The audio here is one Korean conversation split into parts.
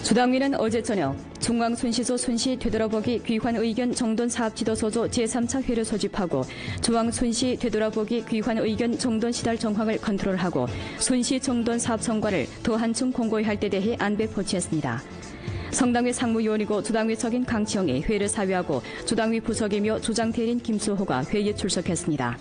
주당위는 어제 저녁 중앙순시조 순시 되돌아보기 귀환 의견 정돈 사업지도소조 제3차 회를 소집하고 중앙순시 되돌아보기 귀환 의견 정돈 시달 정황을 컨트롤하고 순시 정돈 사업 성과를 더 한층 공고히 할 때 대해 안배 포치했습니다. 성당위 상무위원이고 주당위 석인 강치영이 회를 사회하고 주당위 부석이며 주장대리인 김수호가 회의에 출석했습니다.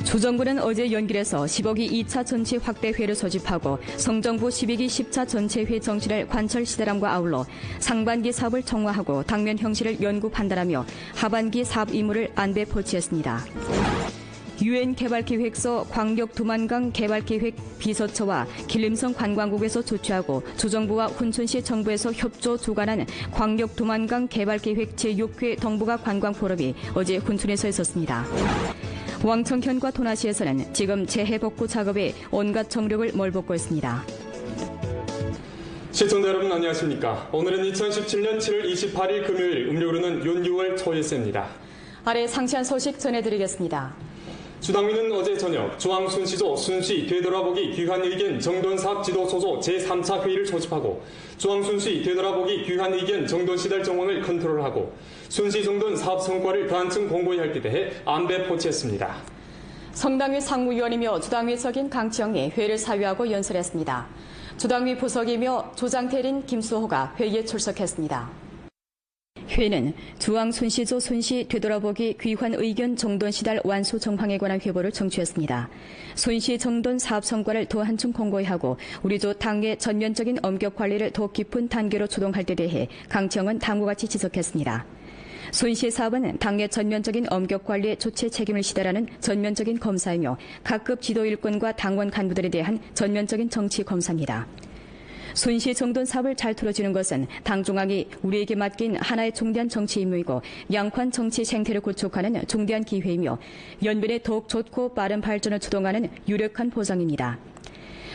주정부는 어제 연길에서 10억이 2차 전체 확대회를 소집하고 성정부 12기 10차 전체회 정치를 관철 시대람과 아울러 상반기 사업을 청와하고 당면 형식을 연구 판단하며 하반기 사업 임무를 안배 포치했습니다. 유엔 개발기획서 광역 두만강 개발계획 비서처와 길림성 관광국에서 조치하고 주정부와 훈춘시 정부에서 협조 주관한 광역 두만강 개발계획 제6회 동북아 관광포럼이 어제 훈춘에서 있었습니다. 왕청현과 토나시에서는 지금 재해복구 작업에 온갖 정력을 몰붓고 있습니다. 시청자 여러분 안녕하십니까. 오늘은 2017년 7월 28일 금요일 음력으로는 윤6월 초일세입니다. 아래 상세한 소식 전해드리겠습니다. 주당위는 어제 저녁 중앙순시조 순시 되돌아보기 귀환의견 정돈사업지도소조 제3차 회의를 소집하고 중앙순시 되돌아보기 귀환의견 정돈시달 정황을 컨트롤하고 순시 정돈 사업 성과를 더 한층 공고히 할 때 대해 안배 포치했습니다. 성당위 상무위원이며 주당위 석인 강치영이 회의를 사회하고 연설했습니다. 주당위 부석이며 조장대리인 김수호가 회의에 출석했습니다. 회의는 중앙순시조 순시 되돌아보기 귀환 의견 정돈 시달 완수 정황에 관한 회보를 청취했습니다. 순시 정돈 사업 성과를 더 한층 공고히 하고 우리 조 당의 전면적인 엄격 관리를 더 깊은 단계로 주동할 때 대해 강치영은 다음과 같이 지적했습니다. 순시 사업은 당의 전면적인 엄격 관리의 조체 책임을 시달하는 전면적인 검사이며 각급 지도 일꾼과 당원 간부들에 대한 전면적인 정치 검사입니다. 순시 정돈 사업을 잘 틀어주는 것은 당중앙이 우리에게 맡긴 하나의 중대한 정치 임무이고 양宽정치 생태를 구축하는 중대한 기회이며 연변의 더욱 좋고 빠른 발전을 주동하는 유력한 보장입니다.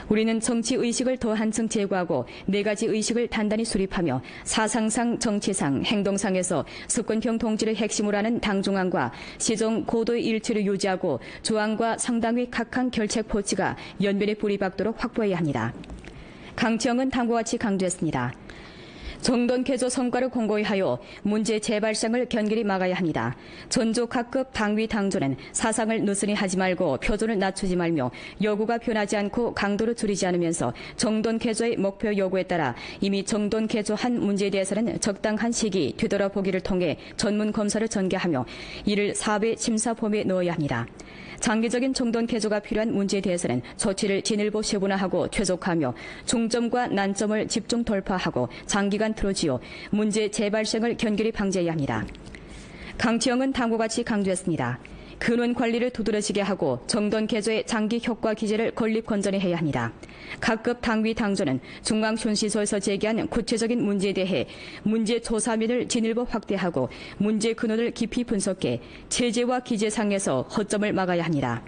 우리는 정치 의식을 더 한층 제고하고 네 가지 의식을 단단히 수립하며 사상상, 정치상, 행동상에서 습관형 동지를 핵심으로 하는 당중앙과 시정 고도의 일치를 유지하고 중앙과 상당위 각항 결책 포치가 연변에 불이 박도록 확보해야 합니다. 강치영은 다음과 같이 강조했습니다. 정돈 개조 성과를 공고히 하여 문제 재발생을 견결히 막아야 합니다. 전조 각급 당위 당조는 사상을 느슨히 하지 말고 표준을 낮추지 말며 요구가 변하지 않고 강도를 줄이지 않으면서 정돈 개조의 목표 요구에 따라 이미 정돈 개조한 문제에 대해서는 적당한 시기 되돌아보기를 통해 전문 검사를 전개하며 이를 사업의 심사 범위에 넣어야 합니다. 장기적인 정돈 개조가 필요한 문제에 대해서는 조치를 진일보 세분화하고 최적화하며 중점과 난점을 집중 돌파하고 장기간 틀어지어 문제 재발생을 견결히 방지해야 합니다. 강치영은 다음과 같이 강조했습니다. 근원 관리를 두드러지게 하고 정돈 개조의 장기 효과 기제를 건립 건전히 해야 합니다. 각급 당위 당조는 중앙순시소에서 제기한 구체적인 문제에 대해 문제 조사면을 진일보 확대하고 문제 근원을 깊이 분석해 체제와 기제상에서 허점을 막아야 합니다.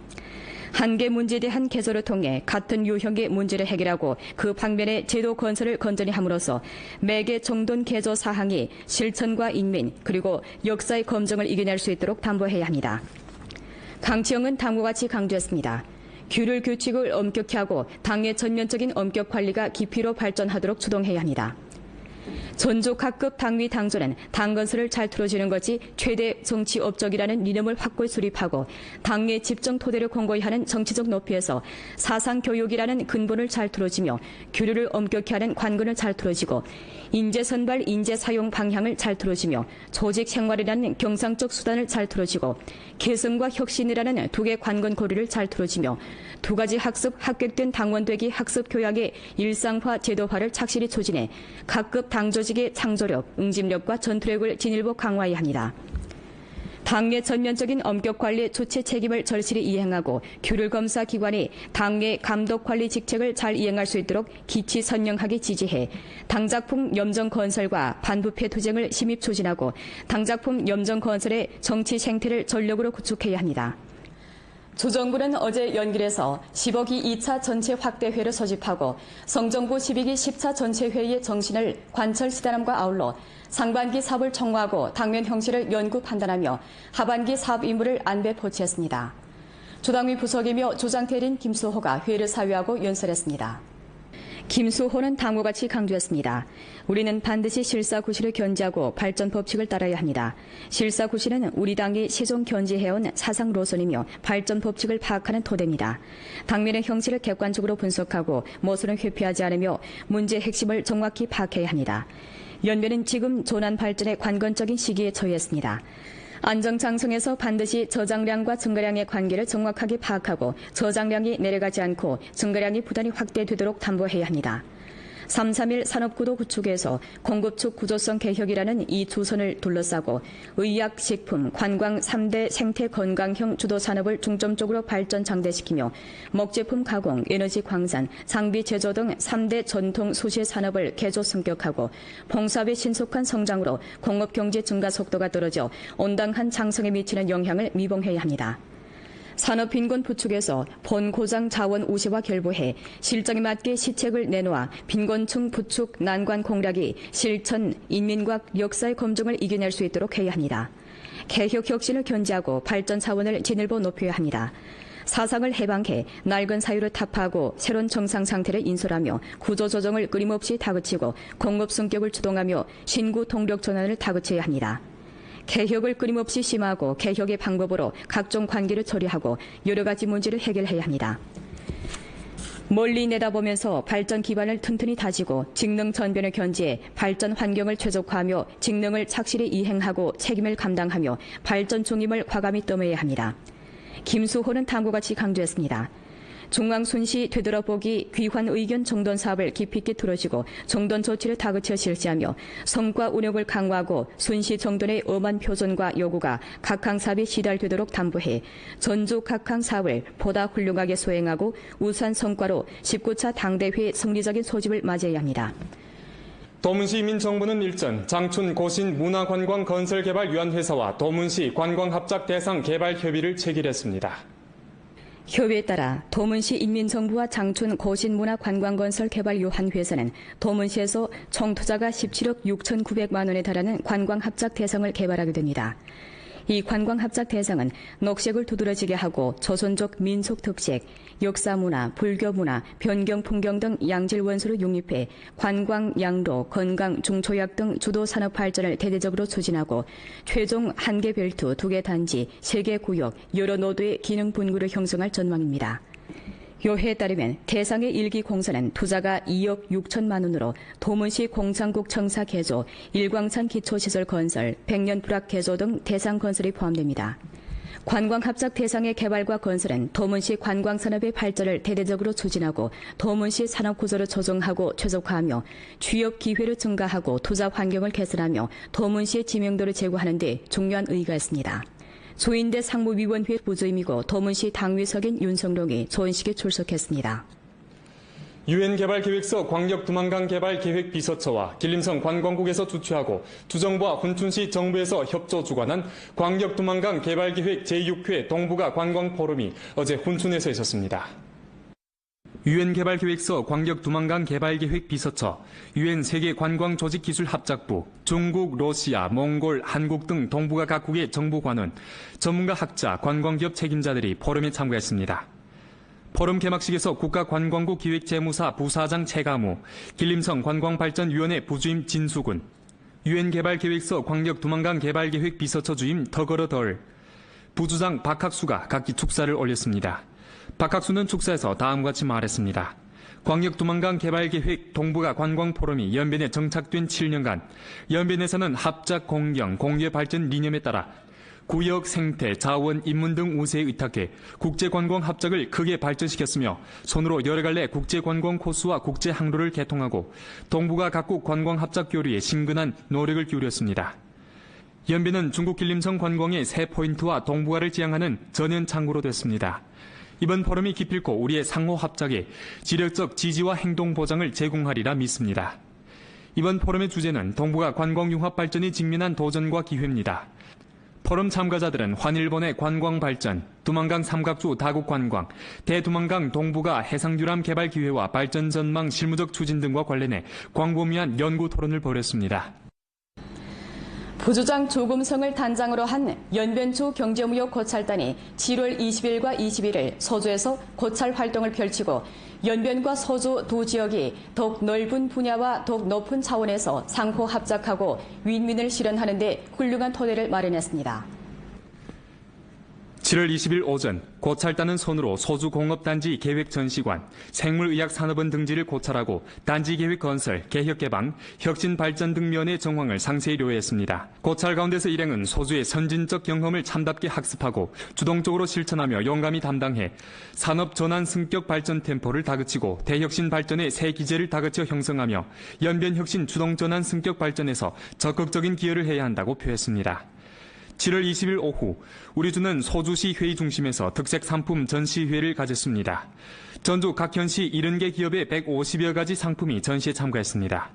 한 개 문제에 대한 개조를 통해 같은 유형의 문제를 해결하고 그 방면의 제도 건설을 건전히 함으로써 매개 정돈 개조 사항이 실천과 인민 그리고 역사의 검증을 이겨낼 수 있도록 담보해야 합니다. 강치영은 다음과 같이 강조했습니다. 규율 규칙을 엄격히 하고 당의 전면적인 엄격 관리가 깊이로 발전하도록 주동해야 합니다. 전조 각급 당위 당조는 당 건설을 잘 틀어주는 것이 최대 정치 업적이라는 이념을 확고히 수립하고 당의 집정 토대를 공고히 하는 정치적 높이에서 사상 교육이라는 근본을 잘 틀어지며 규율을 엄격히 하는 관건을 잘 틀어지고 인재 선발, 인재 사용 방향을 잘 틀어지며 조직 생활이라는 경상적 수단을 잘 틀어지고 개성과 혁신이라는 두 개 관건 고리를 잘 틀어지며 두 가지 학습, 합격된 당원되기 학습 교양의 일상화, 제도화를 착실히 추진해 각급 당조직의 창조력, 응집력과 전투력을 진일보 강화해야 합니다. 당의 전면적인 엄격 관리의 주체 책임을 절실히 이행하고 규율 검사 기관이 당의 감독 관리 직책을 잘 이행할 수 있도록 기치 선명하게 지지해 당작품 염정 건설과 반부패 투쟁을 심입 추진하고 당작품 염정 건설의 정치 생태를 전력으로 구축해야 합니다. 주정부는 어제 연길에서 10억이 2차 전체 확대회를 소집하고 성정부 12기 10차 전체회의의 정신을 관철 시단함과 아울러 상반기 사업을 청구하고 당면 형식을 연구 판단하며 하반기 사업 임무를 안배 포치했습니다. 주당위 부석이며 조장대리인 김수호가 회의를 사회하고 연설했습니다. 김수호는 다음과 같이 강조했습니다. 우리는 반드시 실사구시를 견지하고 발전 법칙을 따라야 합니다. 실사구시는 우리 당이 시종 견지해온 사상 노선이며 발전 법칙을 파악하는 토대입니다. 당면의 형질을 객관적으로 분석하고 모순을 회피하지 않으며 문제의 핵심을 정확히 파악해야 합니다. 연변은 지금 조난 발전의 관건적인 시기에 처했습니다. 안정장성에서 반드시 저장량과 증가량의 관계를 정확하게 파악하고 저장량이 내려가지 않고 증가량이 부단히 확대되도록 담보해야 합니다. 3.3.1 산업구도 구축에서 공급축 구조성 개혁이라는 이 주선을 둘러싸고 의약, 식품, 관광 3대 생태 건강형 주도 산업을 중점적으로 발전 장대시키며 먹제품 가공, 에너지 광산, 장비 제조 등 3대 전통 수시 산업을 개조 성격하고 봉사업의 신속한 성장으로 공업경제 증가 속도가 떨어져 온당한 장성에 미치는 영향을 미봉해야 합니다. 산업 빈곤 부축에서 본고장 자원 우시와 결부해 실정에 맞게 시책을 내놓아 빈곤층 부축 난관 공략이 실천, 인민과학 역사의 검증을 이겨낼 수 있도록 해야 합니다. 개혁 혁신을 견지하고 발전 차원을 진일보 높여야 합니다. 사상을 해방해 낡은 사유를 타파하고 새로운 정상 상태를 인솔하며 구조조정을 끊임없이 다그치고 공급 성격을 주동하며 신구 동력 전환을 다그쳐야 합니다. 개혁을 끊임없이 심화하고 개혁의 방법으로 각종 관계를 처리하고 여러 가지 문제를 해결해야 합니다. 멀리 내다보면서 발전 기반을 튼튼히 다지고 직능 전변을 견지해 발전 환경을 최적화하며 직능을 착실히 이행하고 책임을 감당하며 발전 중임을 과감히 떠매야 합니다. 김수호는 다음과 같이 강조했습니다. 중앙 순시 되돌아보기 귀환 의견 정돈 사업을 깊이 있게 들어주고 정돈 조치를 다그쳐 실시하며 성과 운영을 강화하고 순시 정돈의 엄한 표준과 요구가 각항 사업에 시달되도록 담보해 전주 각항 사업을 보다 훌륭하게 수행하고 우수한 성과로 19차 당대회 승리적인 소집을 맞이해야 합니다. 도문시민정부는 일전 장춘 고신 문화관광건설개발위원회사와 도문시 관광합작대상 개발협의를 체결했습니다. 협의에 따라 도문시 인민정부와 장춘 고신문화관광건설개발유한회사는 도문시에서 총 투자가 17억 6,900만 원에 달하는 관광합작 대상을 개발하게 됩니다. 이 관광합작 대상은 녹색을 두드러지게 하고 조선족 민속 특색, 역사문화, 불교문화, 변경풍경 등 양질 원소를 융립해 관광, 양로, 건강, 중초약 등 주도 산업 발전을 대대적으로 추진하고 최종 1개 벨트, 2개 단지, 3개 구역, 여러 노드의 기능 분구를 형성할 전망입니다. 요회에 따르면 대상의 1기 공사는 투자가 2억 6천만 원으로 도문시 공창국 청사 개조, 일광산 기초시설 건설, 백년 불악 개조 등 대상 건설이 포함됩니다. 관광합작 대상의 개발과 건설은 도문시 관광산업의 발전을 대대적으로 추진하고 도문시 산업구조를 조정하고 최적화하며 취업 기회를 증가하고 투자 환경을 개선하며 도문시의 지명도를 제고하는 데 중요한 의의가 있습니다. 조인대 상무위원회 부주임이고 도문시 당위석인 윤성룡이 조인식에 출석했습니다. 유엔개발계획서 광역두만강개발계획비서처와 길림성 관광국에서 주최하고 주정부와 훈춘시 정부에서 협조 주관한 광역두만강 개발계획 제6회 동북아 관광포럼이 어제 훈춘에서 있었습니다. 유엔개발계획서 광역두만강 개발계획 비서처, 유엔 세계관광조직기술합작부, 중국, 러시아, 몽골, 한국 등 동북아 각국의 정부관원, 전문가 학자, 관광기업 책임자들이 포럼에 참가했습니다. 포럼 개막식에서 국가관광국 기획재무사 부사장 최가무, 길림성 관광발전위원회 부주임 진수군, 유엔개발계획서 광역두만강 개발계획 비서처 주임 더거러덜, 부주장 박학수가 각기 축사를 올렸습니다. 박학수는 축사에서 다음과 같이 말했습니다. 광역두만강 개발계획 동북아 관광포럼이 연변에 정착된 7년간 연변에서는 합작 공경, 공유의 발전理念에 따라 구역, 생태, 자원, 인문 등 우세에 의탁해 국제관광 합작을 크게 발전시켰으며 손으로 여러 갈래 국제관광 코스와 국제항로를 개통하고 동북아 각국 관광 합작 교류에 신근한 노력을 기울였습니다. 연변은 중국 길림성 관광의 새 포인트와 동북아를 지향하는 전연 창구로 됐습니다. 이번 포럼이 기필코 우리의 상호 합작에 지력적 지지와 행동 보장을 제공하리라 믿습니다. 이번 포럼의 주제는 동북아 관광융합 발전이 직면한 도전과 기회입니다. 포럼 참가자들은 환일본의 관광 발전, 두만강 삼각주 다국 관광, 대두만강 동북아 해상유람 개발 기회와 발전 전망 실무적 추진 등과 관련해 광범위한 연구 토론을 벌였습니다. 부주장 조금성을 단장으로 한 연변주 경제무역 고찰단이 7월 20일과 21일 서주에서 고찰 활동을 펼치고 연변과 서주 두 지역이 더욱 넓은 분야와 더욱 높은 차원에서 상호 합작하고 윈윈을 실현하는 데 훌륭한 토대를 마련했습니다. 7월 20일 오전 고찰단은 손으로 소주공업단지 계획전시관, 생물의학산업원 등지를 고찰하고 단지 계획 건설, 개혁 개방, 혁신 발전 등 면의 정황을 상세히 료했습니다. 고찰 가운데서 일행은 소주의 선진적 경험을 참답게 학습하고 주동적으로 실천하며 용감히 담당해 산업 전환 승격 발전 템포를 다그치고 대혁신 발전의 새 기제를 다그쳐 형성하며 연변 혁신 주동 전환 승격 발전에서 적극적인 기여를 해야 한다고 표했습니다. 7월 20일 오후 우리주는 소주시 회의 중심에서 특색 상품 전시회를 가졌습니다. 전주 각 현시 70개 기업의 150여 가지 상품이 전시에 참가했습니다.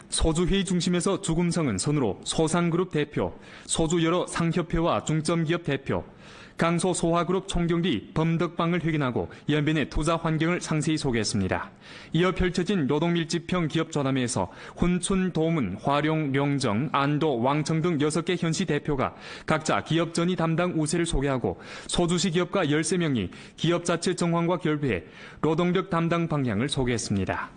소주회의 중심에서 주금성은 손으로 소상그룹 대표, 소주 여러 상협회와 중점기업 대표, 강소소화그룹 총경 뒤 범덕방을 확인하고 연변의 투자 환경을 상세히 소개했습니다. 이어 펼쳐진 노동밀집형 기업 전함회에서 훈춘, 도문, 화룡, 령정, 안도, 왕청 등 6개 현시 대표가 각자 기업 전이 담당 우세를 소개하고 소주시 기업가 13명이 기업 자체 정황과 결부해 노동력 담당 방향을 소개했습니다.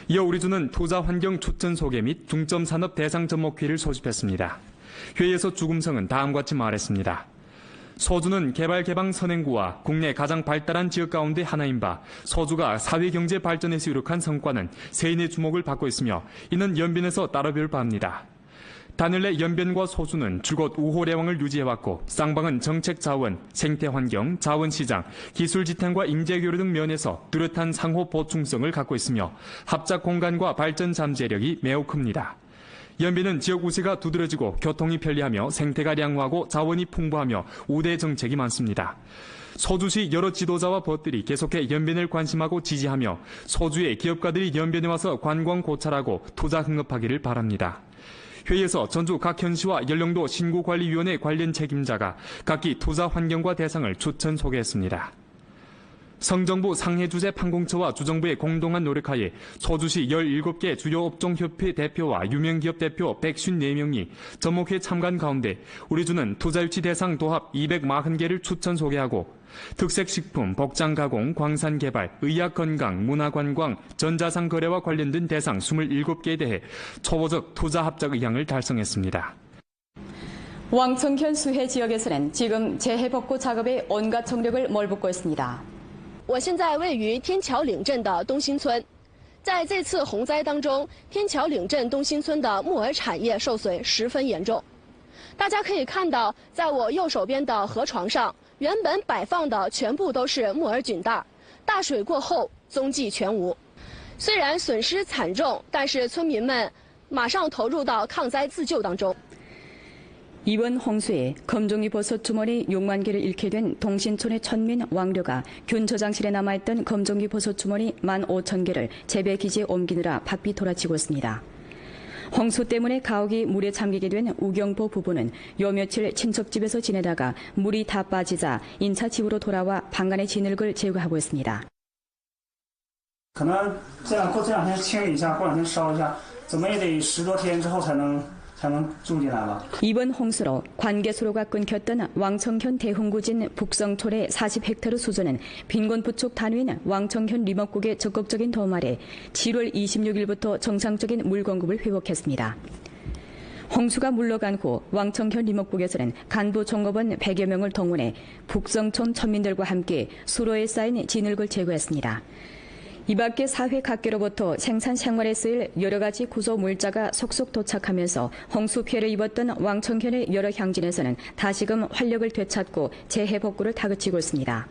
이어 우리주는 투자 환경 추천 소개 및 중점 산업 대상 접목회를 소집했습니다. 회의에서 주금성은 다음과 같이 말했습니다. 소주는 개발 개방 선행구와 국내 가장 발달한 지역 가운데 하나인 바 소주가 사회경제 발전에서 이룩한 성과는 세인의 주목을 받고 있으며 이는 연변에서 따라별 바입니다. 단일 내 연변과 소주는 줄곧 우호래왕을 유지해왔고 쌍방은 정책 자원, 생태환경, 자원시장, 기술지탱과 인재교류 등 면에서 뚜렷한 상호 보충성을 갖고 있으며 합작 공간과 발전 잠재력이 매우 큽니다. 연변은 지역 우세가 두드러지고 교통이 편리하며 생태가 양호하고 자원이 풍부하며 우대 정책이 많습니다. 소주시 여러 지도자와 벗들이 계속해 연변을 관심하고 지지하며 소주의 기업가들이 연변에 와서 관광 고찰하고 투자 흥업하기를 바랍니다. 회의에서 전주 각 현시와 연령도 신구관리위원회 관련 책임자가 각기 투자 환경과 대상을 추천 소개했습니다. 성정부 상해주재 판공처와 주정부의 공동한 노력하에 소주시 17개 주요 업종협회 대표와 유명기업 대표 154명이 접목회 참관 가운데 우리주는 투자유치 대상 도합 240개를 추천 소개하고 특색식품, 복장가공, 광산개발, 의학건강, 문화관광, 전자상 거래와 관련된 대상 27개에 대해 초보적 투자 합작 의향을 달성했습니다. 왕청현 수해 지역에서는 지금 재해복구 작업에 온갖 정력을 몰붓고 있습니다. 我现在位于天桥岭镇的东兴村，在这次洪灾当中，天桥岭镇东兴村的木耳产业受损十分严重。大家可以看到，在我右手边的河床上，原本摆放的全部都是木耳菌袋，大水过后踪迹全无。虽然损失惨重，但是村民们马上投入到抗灾自救当中。 이번 홍수에 검종이 버섯 주머니 6만 개를 잃게 된 동신촌의 천민 왕려가 균 저장실에 남아있던 검종이 버섯 주머니 15,000개를 재배 기지에 옮기느라 바삐 돌아치고 있습니다. 홍수 때문에 가옥이 물에 잠기게 된 우경보 부부는 요 며칠 친척집에서 지내다가 물이 다 빠지자 인차 집으로 돌아와 방간의 진흙을 제거하고 있습니다. 可能过这两天清一下，过两天烧一下，怎么也得10多天之后才能种进来吧. 이번 홍수로 관계수로가 끊겼던 왕청현 대흥구진 북성촌의 40헥타르 수조는 빈곤 부축 단위인 왕청현 리목국의 적극적인 도움 아래 7월 26일부터 정상적인 물 공급을 회복했습니다. 홍수가 물러간 후 왕청현 리목국에서는 간부 종업원 100여 명을 동원해 북성촌 천민들과 함께 수로에 쌓인 진흙을 제거했습니다. 이 밖에 사회 각계로부터 생산 생활에 쓰일 여러 가지 구조 물자가 속속 도착하면서 홍수 피해를 입었던 왕청현의 여러 향진에서는 다시금 활력을 되찾고 재해 복구를 다그치고 있습니다.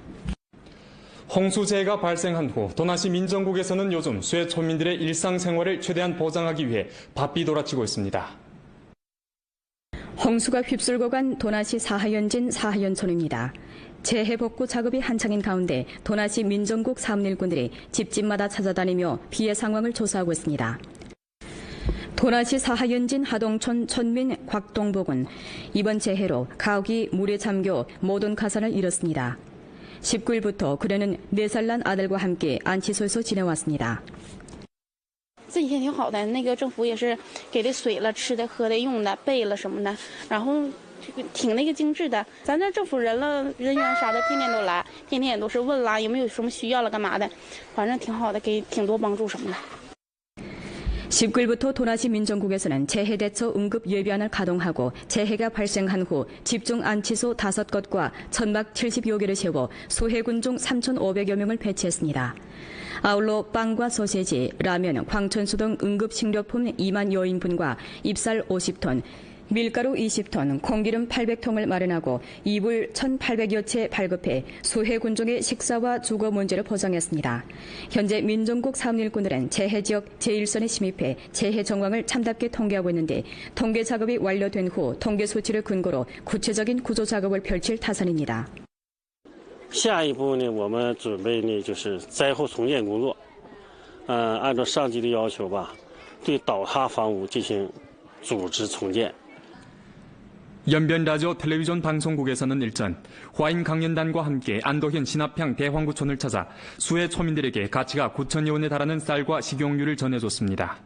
홍수재해가 발생한 후 도나시 민정국에서는 요즘 수해村민들의 일상생활을 최대한 보장하기 위해 바삐 돌아치고 있습니다. 홍수가 휩쓸고 간 도나시 사하연진 사하연촌입니다. 재해 복구 작업이 한창인 가운데 도나시 민정국 사업일꾼들이 집집마다 찾아다니며 피해 상황을 조사하고 있습니다. 도나시 사하연진 하동촌 천민 곽동복은 이번 재해로 가옥이 물에 잠겨 모든 가산을 잃었습니다. 19일부터 그녀는 4살 난 아들과 함께 안치소에서 지내왔습니다. 这几天挺好的，那个政府也是给的水了、吃的、喝的、用的、被了什么的，然后挺那个精致的。咱这政府人员啥的，天天都来，天天也都是问啦，有没有什么需要了干嘛的，反正挺好的，给挺多帮助什么的。 19일부터 도나시 민정국에서는 재해대처 응급예비안을 가동하고 재해가 발생한 후 집중안치소 5곳과 천막 70여 개를 세워 소해군종 3,500여 명을 배치했습니다. 아울러 빵과 소세지, 라면, 광천수 등 응급식료품 2만여 인분과 잎쌀 50톤, 밀가루 20톤, 콩기름 800통을 마련하고 이불 1,800여 채 발급해 소해 군종의 식사와 주거 문제를 보장했습니다. 현재 민정국 사업일꾼들은 재해 지역 제1선에 침입해 재해 정황을 참답게 통계하고 있는데 통계 작업이 완료된 후 통계 수치를 근거로 구체적인 구조 작업을 펼칠 타산입니다. 下一步呢，我们准备呢就是灾后重建工作，按照上级的要求吧，对倒塌房屋进行组织重建。 연변라디오 텔레비전 방송국에서는 일전 화인 강연단과 함께 안도현 신합평 대황구촌을 찾아 수해 초민들에게 가치가 9천여 원에 달하는 쌀과 식용유를 전해줬습니다.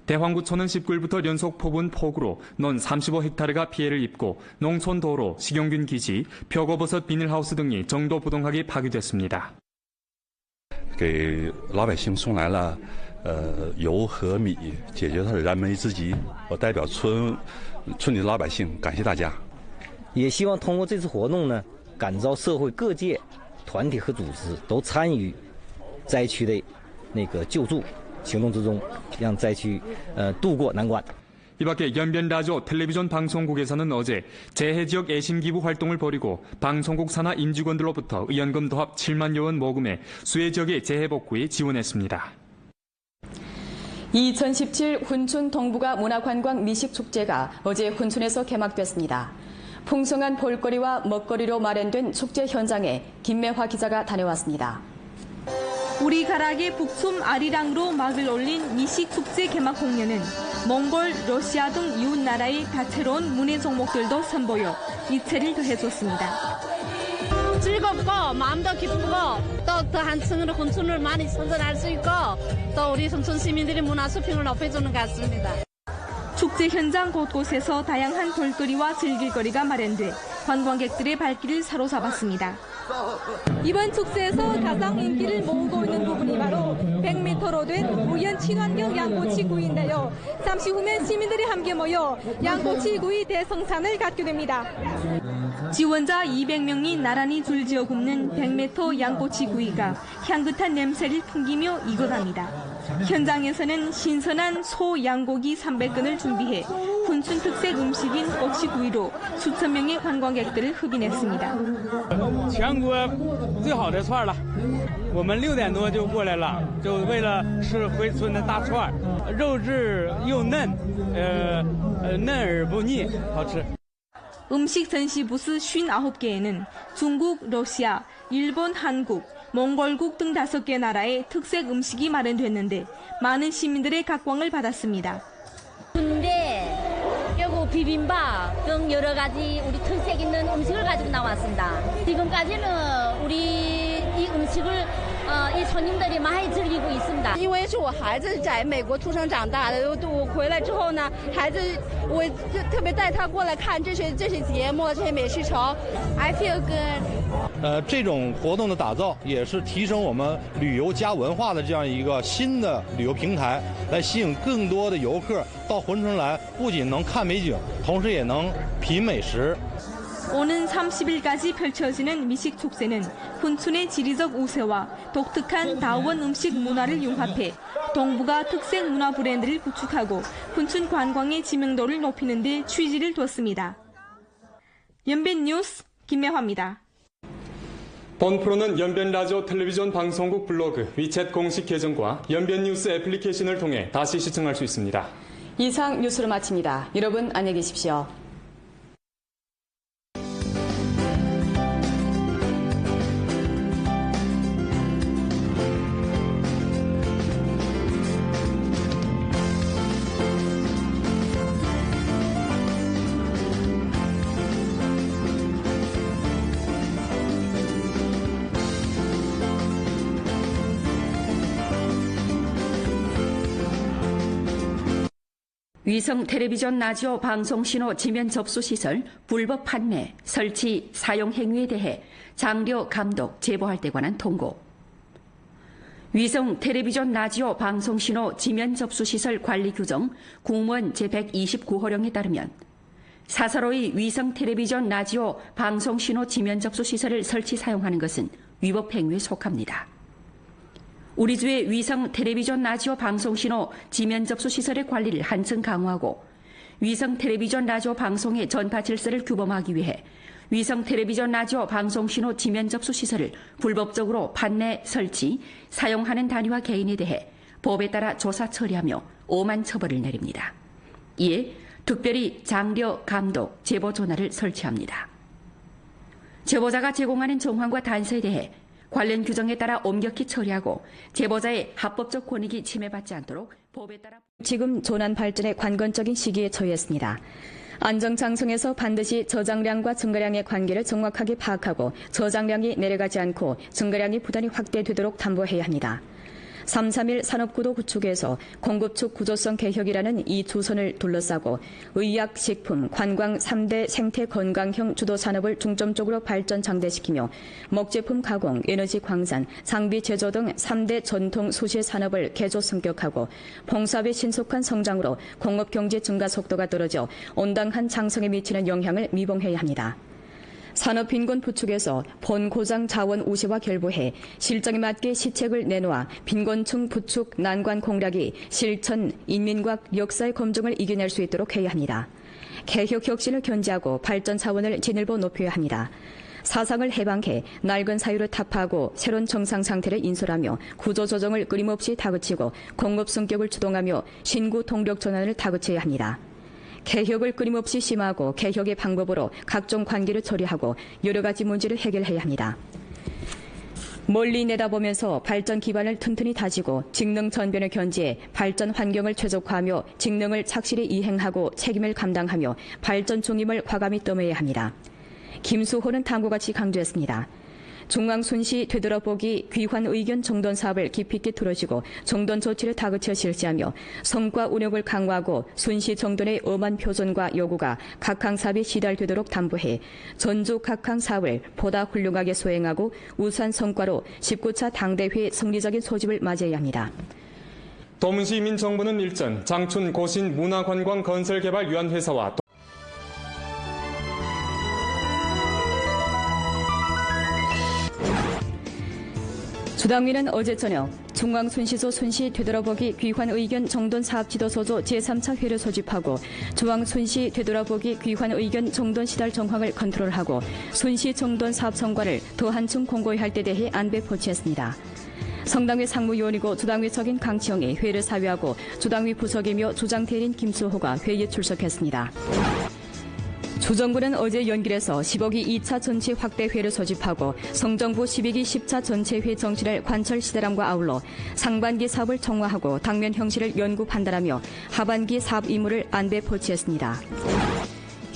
대황구촌은 19일부터 연속 폭운 폭우로 논 35헥타르가 피해를 입고 농촌도로, 식용균 기지, 표고버섯 비닐하우스 등이 정도부동하게 파괴됐습니다. 给老百姓送来了油和米，解决他的燃眉之急。我代表村里的老百姓感谢大家。也希望通过这次活动呢，感召社会各界团体和组织都参与灾区的那个救助行动之中，让灾区渡过难关。 이 밖에 연변라디오 텔레비전 방송국에서는 어제 재해지역 애심기부 활동을 벌이고 방송국 산하 임직원들로부터 의원금 도합 7만여 원 모금해 수해 지역의 재해복구에 지원했습니다. 2017 훈춘 동북아 문화관광 미식축제가 어제 훈춘에서 개막됐습니다. 풍성한 볼거리와 먹거리로 마련된 축제 현장에 김매화 기자가 다녀왔습니다. 우리 가락의 북섬 아리랑으로 막을 올린 미식축제 개막 공연은 몽골, 러시아 등 이웃 나라의 다채로운 문화 종목들도 선보여 이채를 더해줬습니다. 즐겁고 마음도 기쁘고 또 한층으로 훈춘을 많이 선전할 수 있고 또 우리 순천 시민들의 문화 수평을 높여주는 것 같습니다. 축제 현장 곳곳에서 다양한 볼거리와 즐길거리가 마련돼 관광객들의 발길을 사로잡았습니다. 이번 축제에서 가장 인기를 모으고 있는 부분이 바로 100m로 된 우연 친환경 양꼬치 구이인데요. 잠시 후면 시민들이 함께 모여 양꼬치 구이 대성산을 갖게 됩니다. 지원자 200명이 나란히 줄지어 굽는 100m 양꼬치 구이가 향긋한 냄새를 풍기며 익어갑니다. 현장에서는 신선한 소 양고기 300근을 준비해 훈춘 특색 음식인 꼬치구이로 수천 명의 관광객들을 흡인했습니다. 全国最好的串了，我们6点多就过来了，就为了吃回村的大串，肉质又嫩，嫩而不腻，好吃。 음식 전시 부스 59개에는 중국, 러시아, 일본, 한국, 몽골국 등 5개 나라의 특색 음식이 마련됐는데 많은 시민들의 각광을 받았습니다. 군대, 그리고 비빔밥 등 여러 가지 우리 특색 있는 음식을 가지고 나왔습니다. 지금까지는 우리 이 음식을 이 손님들이 많이 즐기고 있습니다. 因为是我孩子在美国出生长大的，我回来之后呢，孩子我特别带他过来看这些节目、这些美食城 ，I feel good。这种活动的打造也是提升我们旅游加文化的这样一个新的旅游平台，来吸引更多的游客到珲春来，不仅能看美景，同时也能品美食。 오는 30일까지 펼쳐지는 미식축제는 훈춘의 지리적 우세와 독특한 다원 음식 문화를 융합해 동북아 특색 문화 브랜드를 구축하고 훈춘 관광의 지명도를 높이는 데 취지를 뒀습니다. 연변 뉴스 김매화입니다. 본 프로는 연변라디오 텔레비전 방송국 블로그, 위챗 공식 계정과 연변뉴스 애플리케이션을 통해 다시 시청할 수 있습니다. 이상 뉴스를 마칩니다. 여러분 안녕히 계십시오. 위성 텔레비전 라디오 방송 신호 지면 접수 시설 불법 판매, 설치, 사용 행위에 대해 장려 감독 제보할 때 관한 통고. 위성 텔레비전 라디오 방송 신호 지면 접수 시설 관리 규정 공무원 제129호령에 따르면 사설로의 위성 텔레비전 라디오 방송 신호 지면 접수 시설을 설치 사용하는 것은 위법 행위에 속합니다. 우리 주의 위성 텔레비전 라디오 방송 신호 지면 접수 시설의 관리를 한층 강화하고 위성 텔레비전 라디오 방송의 전파 질서를 규범하기 위해 위성 텔레비전 라디오 방송 신호 지면 접수 시설을 불법적으로 판매, 설치, 사용하는 단위와 개인에 대해 법에 따라 조사 처리하며 엄한 처벌을 내립니다. 이에 특별히 장려, 감독, 제보 전화를 설치합니다. 제보자가 제공하는 정황과 단서에 대해 관련 규정에 따라 엄격히 처리하고 제보자의 합법적 권익이 침해받지 않도록 법에 따라 지금 조난 발전의 관건적인 시기에 처했습니다. 안정장성에서 반드시 저장량과 증가량의 관계를 정확하게 파악하고 저장량이 내려가지 않고 증가량이 부단히 확대되도록 담보해야 합니다. 3.3.1 산업구도 구축에서 공급축 구조성 개혁이라는 이 주선을 둘러싸고 의약, 식품, 관광 3대 생태 건강형 주도 산업을 중점적으로 발전 장대시키며 먹제품 가공, 에너지 광산, 장비 제조 등 3대 전통 수시 산업을 개조 성격하고 봉사업의 신속한 성장으로 공업경제 증가 속도가 떨어져 온당한 장성에 미치는 영향을 미봉해야 합니다. 산업 빈곤 부축에서 본고장 자원 우세와 결부해 실정에 맞게 시책을 내놓아 빈곤층 부축 난관 공략이 실천, 인민과학 역사의 검증을 이겨낼 수 있도록 해야 합니다. 개혁 혁신을 견제하고 발전 차원을 진일보 높여야 합니다. 사상을 해방해 낡은 사유를 타파하고 새로운 정상 상태를 인솔하며 구조조정을 끊임없이 다그치고 공급 성격을 주동하며 신구 동력 전환을 다그쳐야 합니다. 개혁을 끊임없이 심화하고 개혁의 방법으로 각종 관계를 처리하고 여러 가지 문제를 해결해야 합니다. 멀리 내다보면서 발전 기반을 튼튼히 다지고 직능 전변을 견지해 발전 환경을 최적화하며 직능을 착실히 이행하고 책임을 감당하며 발전 중임을 과감히 떠매야 합니다. 김수호는 다음과 같이 강조했습니다. 중앙 순시 되돌아보기 귀환 의견 정돈 사업을 깊이 있게 들어주고 정돈 조치를 다그쳐 실시하며 성과 운영을 강화하고 순시 정돈의 엄한 표준과 요구가 각항 사업에 시달되도록 담보해 전주 각항 사업을 보다 훌륭하게 수행하고 우수한 성과로 19차 당대회 승리적인 소집을 맞이해야 합니다. 도문시민정부는 일전 장춘 고신 문화관광건설개발위원회사와 주당위는 어제 저녁 중앙순시소 순시 되돌아보기 귀환 의견 정돈 사업 지도소조 제3차 회를 소집하고 중앙순시 되돌아보기 귀환 의견 정돈 시달 정황을 컨트롤하고 순시 정돈 사업 성과를 더 한층 공고히 할 때 대해 안배 포치했습니다. 성당위 상무위원이고 주당위 석인 강치영이 회를 사회하고 주당위 부석이며 주장대리인 김수호가 회의에 출석했습니다. 주정부는 어제 연길에서 10억이 2차 전체 확대회를 소집하고 성정부 12기 10차 전체회 정치를 관철 시대람과 아울러 상반기 사업을 정화하고 당면 형식을 연구 판단하며 하반기 사업 임무를 안배 포치했습니다.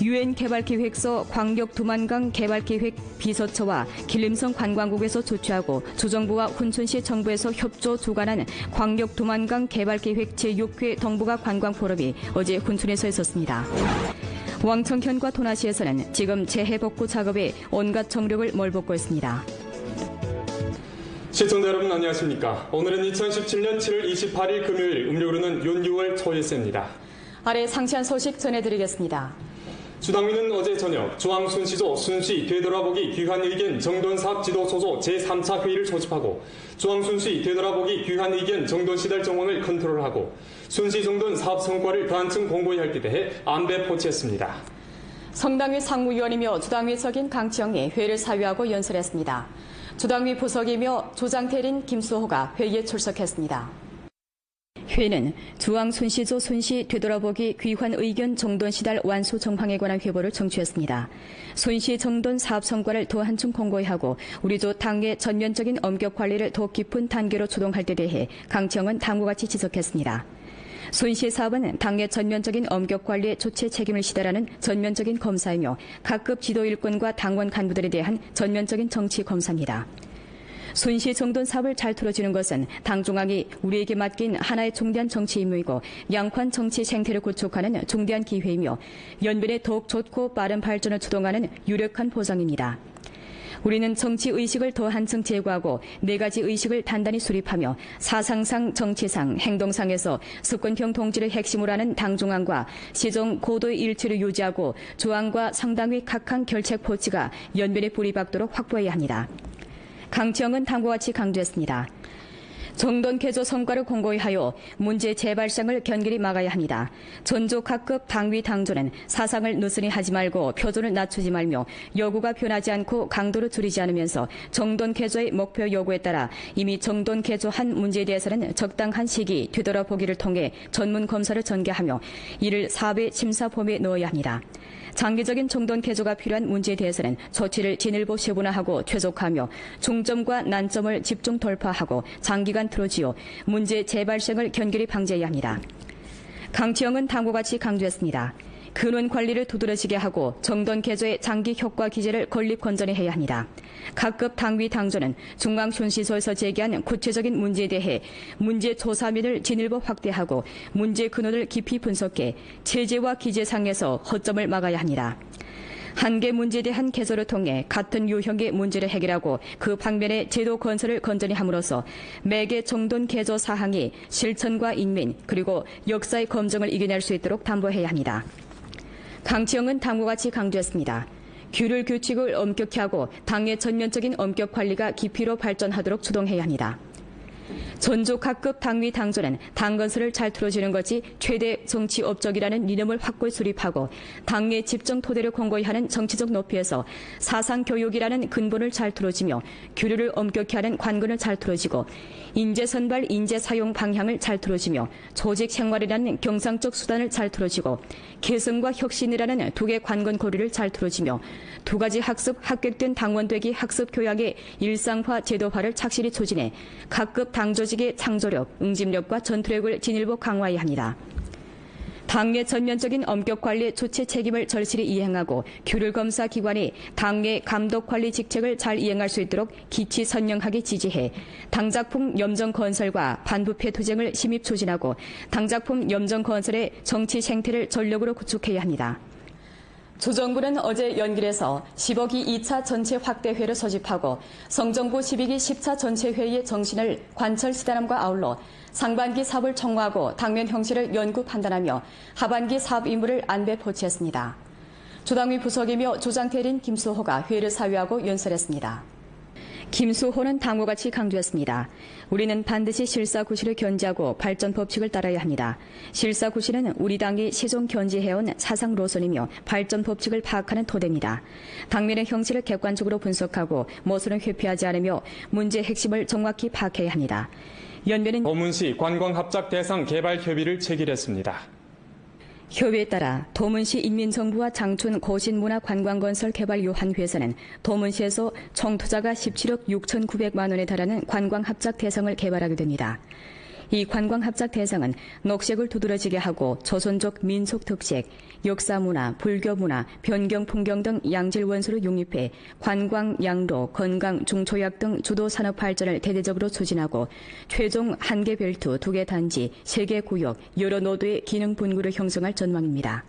유엔 개발기획서 광역 두만강 개발계획 비서처와 길림성 관광국에서 주최하고 주정부와 훈춘시 정부에서 협조 주관한 광역 두만강 개발계획 제6회 동북아 관광포럼이 어제 훈춘에서 있었습니다. 왕청현과 토나시에서는 지금 재해복구 작업에 온갖 정력을 몰붓고 있습니다. 시청자 여러분 안녕하십니까. 오늘은 2017년 7월 28일 금요일 음력으로는 윤6월 초일세입니다. 아래 상세한 소식 전해드리겠습니다. 주당위는 어제 저녁 중앙순시소 순시 되돌아보기 귀환의견 정돈사업 지도소조 제3차 회의를 소집하고 중앙순시 되돌아보기 귀환의견 정돈시달 정황을 컨트롤하고 순시 정돈 사업 성과를 더 한층 공고히 할 때 대해 안배 포치했습니다. 성당위 상무위원이며 주당위 석인 강치영이 회의를 사회하고 연설했습니다. 주당위 부석이며 조장대리인 김수호가 회의에 출석했습니다. 회는 중앙순시조 순시 되돌아보기 귀환 의견 정돈 시달 완수 정황에 관한 회보를 청취했습니다. 순시 정돈 사업 성과를 더 한층 공고히 하고 우리조 당의 전면적인 엄격 관리를 더 깊은 단계로 주동할 때 대해 강치영은 다음과 같이 지적했습니다. 순시 사업은 당의 전면적인 엄격 관리에 조치 책임을 시달하는 전면적인 검사이며 각급 지도 일꾼과 당원 간부들에 대한 전면적인 정치 검사입니다. 순시 정돈 사업을 잘 풀어주는 것은 당중앙이 우리에게 맡긴 하나의 중대한 정치 임무이고 양宽정치 생태를 구축하는 중대한 기회이며 연변의 더욱 좋고 빠른 발전을 주동하는 유력한 보장입니다. 우리는 정치 의식을 더 한층 제고하고 4가지 의식을 단단히 수립하며 사상상, 정치상, 행동상에서 습권형 통치를 핵심으로 하는 당중앙과 시정 고도의 일치를 유지하고 중앙과 상당의 각한 결책 포치가 연변에 뿌리 박도록 확보해야 합니다. 강치영은 다음과 같이 강조했습니다. 정돈 개조 성과를 공고히 하여 문제 재발생을 견결히 막아야 합니다. 전조 각급 당위 당조는 사상을 느슨히 하지 말고 표준을 낮추지 말며 요구가 변하지 않고 강도를 줄이지 않으면서 정돈 개조의 목표 요구에 따라 이미 정돈 개조한 문제에 대해서는 적당한 시기 되돌아보기를 통해 전문 검사를 전개하며 이를 사업의 심사 범위에 넣어야 합니다. 장기적인 정돈 개조가 필요한 문제에 대해서는 조치를 진일보 세분화하고 최적화하며 중점과 난점을 집중 돌파하고 장기간 틀어지어 문제 재발생을 견결히 방지해야 합니다. 강치영은 다음과 같이 강조했습니다. 근원 관리를 두드러지게 하고 정돈 개조의 장기 효과 기제를 건립 건전히 해야 합니다. 각급 당위 당조는 중앙순시소에서 제기한 구체적인 문제에 대해 문제 조사면을 진일보 확대하고 문제 근원을 깊이 분석해 체제와 기제상에서 허점을 막아야 합니다. 한 개 문제에 대한 개조를 통해 같은 유형의 문제를 해결하고 그 방면의 제도 건설을 건전히 함으로써 매개 정돈 개조 사항이 실천과 인민 그리고 역사의 검증을 이겨낼 수 있도록 담보해야 합니다. 강치영은 다음과 같이 강조했습니다. 규율 규칙을 엄격히 하고 당의 전면적인 엄격 관리가 깊이로 발전하도록 주동해야 합니다. 전조 각급 당위 당조는 당 건설을 잘 틀어주는 것이 최대 정치 업적이라는 이념을 확고히 수립하고 당의 집정 토대를 공고히 하는 정치적 높이에서 사상 교육이라는 근본을 잘 틀어지며 규율을 엄격히 하는 관건을 잘 틀어지고 인재 선발, 인재 사용 방향을 잘 틀어지며 조직 생활이라는 경상적 수단을 잘 틀어지고 개성과 혁신이라는 2개 관건 고리를 잘 틀어지며 2가지 학습 합격된 당원되기 학습 교양의 일상화 제도화를 착실히 추진해 각급 당조직의 창조력, 응집력과 전투력을 진일보 강화해야 합니다. 당의 전면적인 엄격 관리 주체 책임을 절실히 이행하고 규율 검사 기관이 당의 감독 관리 직책을 잘 이행할 수 있도록 기치 선명하게 지지해 당작품 염정 건설과 반부패 투쟁을 심입 추진하고 당작품 염정 건설의 정치 생태를 전력으로 구축해야 합니다. 조정부는 어제 연길에서 10억이 2차 전체 확대회를 소집하고 성정부 12기 10차 전체회의의 정신을 관철 시단함과 아울러 상반기 사업을 총무하고 당면 형식을 연구 판단하며 하반기 사업 임무를 안배 포치했습니다. 조당위 부석이며 조장태린 김수호가 회의를 사회하고 연설했습니다. 김수호는 다음과 같이 강조했습니다. 우리는 반드시 실사구시를 견지하고 발전 법칙을 따라야 합니다. 실사구시는 우리 당이 시종 견지해온 사상 노선이며 발전 법칙을 파악하는 토대입니다. 당면의 형식을 객관적으로 분석하고 모순을 회피하지 않으며 문제의 핵심을 정확히 파악해야 합니다. 연변은 도문시 관광합작 대상 개발 협의를 체결했습니다. 협의에 따라 도문시 인민정부와 장춘 고신문화관광건설 개발유한회에서는 도문시에서 총 투자가 17억 6,900만 원에 달하는 관광합작 대상을 개발하게 됩니다. 이 관광합작 대상은 녹색을 두드러지게 하고 조선족 민속 특색, 역사문화, 불교문화, 변경풍경 등 양질 원소를 융립해 관광, 양로, 건강, 중초약 등 주도 산업 발전을 대대적으로 추진하고 최종 1개 벨트, 2개 단지, 3개 구역, 여러 노드의 기능 분구를 형성할 전망입니다.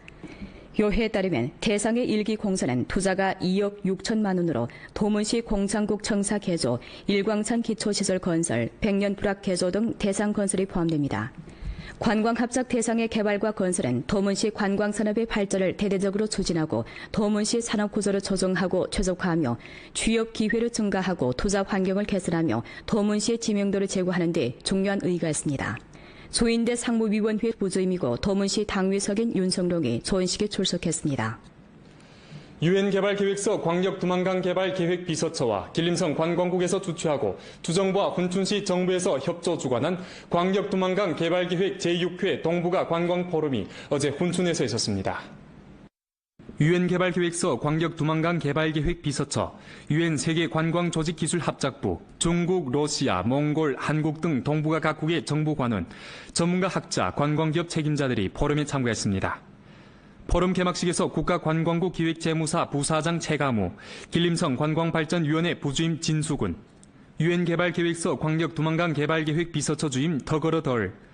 요회에 따르면 대상의 1기 공사는 투자가 2억 6천만 원으로 도문시 공창국 청사 개조, 일광산 기초시설 건설, 백년 불악 개조 등 대상 건설이 포함됩니다. 관광합작 대상의 개발과 건설은 도문시 관광산업의 발전을 대대적으로 추진하고 도문시 산업구조를 조정하고 최적화하며 취업 기회를 증가하고 투자 환경을 개선하며 도문시의 지명도를 제고하는 데 중요한 의의가 있습니다. 조인대 상무위원회 부주임이고 도문시 당위석인 윤성룡이 조인식에 출석했습니다. 유엔 개발계획서 광역두만강 개발계획 비서처와 길림성 관광국에서 주최하고 주정부와 훈춘시 정부에서 협조 주관한 광역두만강 개발계획 제6회 동북아 관광포럼이 어제 훈춘에서 있었습니다. 유엔 개발계획서 광역두만강 개발계획 비서처, 유엔 세계관광조직기술합작부, 중국, 러시아, 몽골, 한국 등 동북아 각국의 정부관원, 전문가 학자, 관광기업 책임자들이 포럼에 참가했습니다. 포럼 개막식에서 국가관광국 기획재무사 부사장 최가무, 길림성 관광발전위원회 부주임 진수군, 유엔 개발계획서 광역 두만강 개발계획 비서처 주임 더거러 덜,